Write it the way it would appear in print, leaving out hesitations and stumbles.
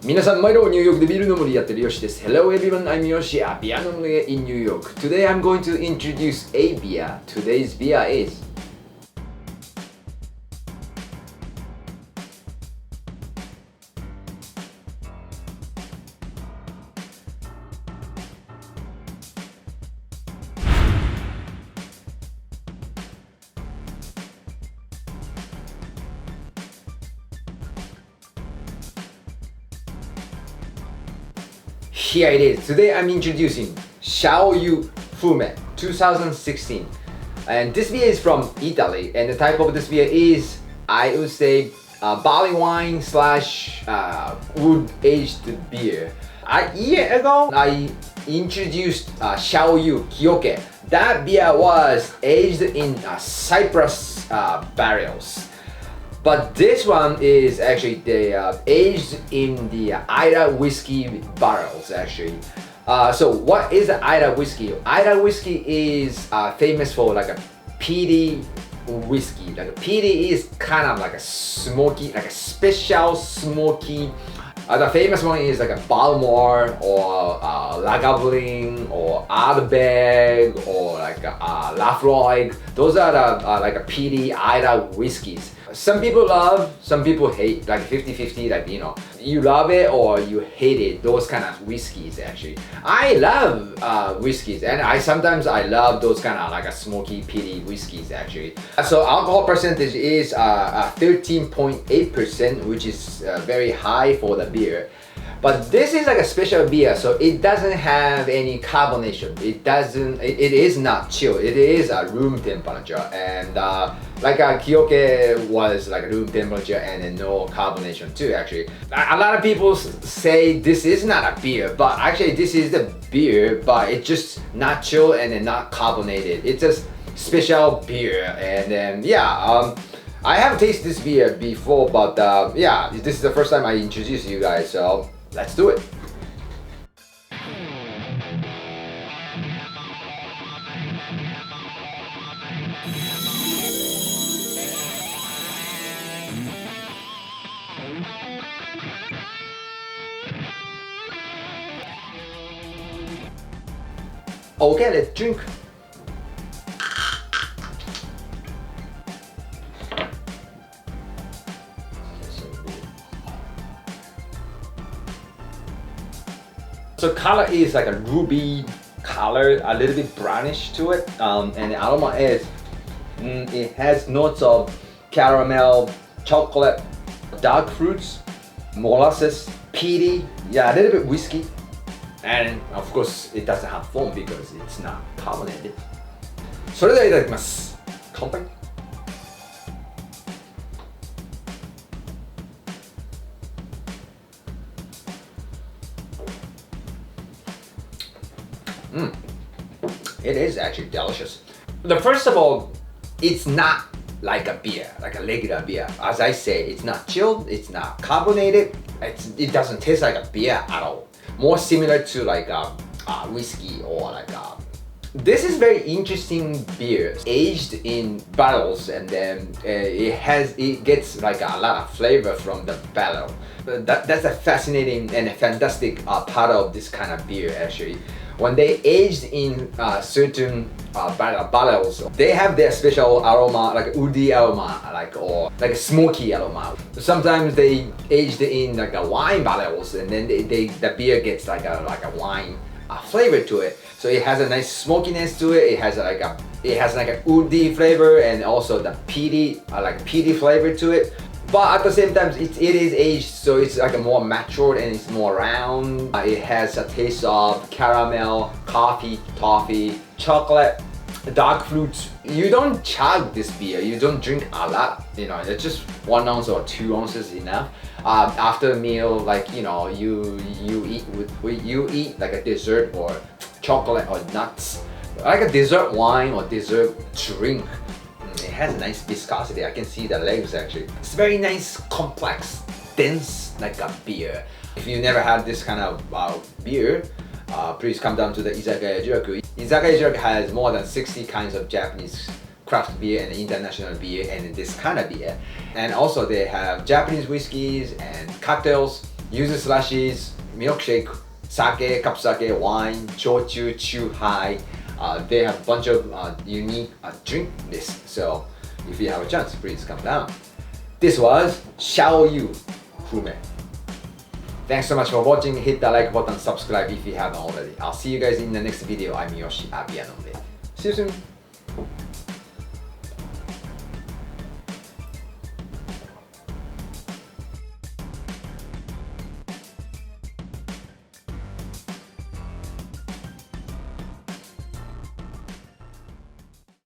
皆さん、毎度ニューヨークでビール飲むりやってるヨシです。Hello everyone, I'm Yoshi, a beer nommelier in New York. Today I'm going to introduce a beer. Today's beer is Here it is. Today I'm introducing Xyauyu Fume 2016. And this beer is from Italy. And the type of this beer is, I would say, barley wine slash wood aged beer. A year ago, I introduced Xyauyu Kioke. That beer was aged in cypress barrels. But this one is actually aged in the Ida whiskey barrels actually. So what is the Ida whiskey? Ida whiskey is famous for like a peaty whiskey. Like a peaty is kind of like a smoky, like a special smoky. The famous one is like a Balmore or Lagavulin or Ardbeg or like Lafroig. Those are the like a peaty Ida whiskeys. Some people love, some people hate, like 50-50, like you love it or you hate it, those kind of whiskeys actually. I love whiskeys and sometimes I love those kind of like a smoky, peaty whiskeys actually. So alcohol percentage is 13.8%, which is very high for the beer. But this is like a special beer, so it doesn't have any carbonation. It is not chill. It is a room temperature, and like a Kioke was like room temperature and then no carbonation too. Actually, a lot of people say this is not a beer, but actually this is the beer, but it's just not chill and then not carbonated. It's a special beer, and then I have tasted this beer before, but this is the first time I introduce you guys, so let's do it. Okay, let's drink. So color is like a ruby color, a little bit brownish to it, and the aroma is, it has notes of caramel, chocolate, dark fruits, molasses, peaty, a little bit whiskey, and of course it doesn't have foam because it's not carbonated. それではいただきます。乾杯。It is actually delicious. First of all, it's not like a beer, like a regular beer. As I say, it's not chilled, it's not carbonated, it doesn't taste like a beer at all. More similar to like a whiskey or like a... This is very interesting beer, aged in barrels, and then it gets like a lot of flavor from the barrel. That's a fascinating and a fantastic part of this kind of beer actually. When they aged in certain barrels, they have their special aroma, like woody aroma, or like a smoky aroma. Sometimes they aged in like a wine barrels, and then the beer gets like a wine flavor to it. So it has a nice smokiness to it. It has like a woody flavor and also the peaty flavor to it. But at the same time, it is aged, so it's like a more matured and it's more round. It has a taste of caramel, coffee, toffee, chocolate, dark fruits. You don't chug this beer. You don't drink a lot. It's just 1 ounce or 2 ounces enough. After a meal, like you eat like a dessert or chocolate or nuts, like a dessert wine or dessert drink. It has a nice viscosity. I can see the legs actually. It's very nice, complex, dense like a beer. If you never had this kind of beer, please come down to the Izakaya Juraku. Izakaya Juraku has more than 60 kinds of Japanese craft beer and international beer and this kind of beer. And also they have Japanese whiskeys and cocktails yuzu slushies, milkshake, sake, cup sake, wine, chochu, chuhai. They have a bunch of unique drink lists. So if you have a chance, please come down. This was Xyauyu Fume. Thanks so much for watching. Hit the like button, subscribe if you haven't already. I'll see you guys in the next video. I'm Yoshi. I'll be Nommelier. See you soon.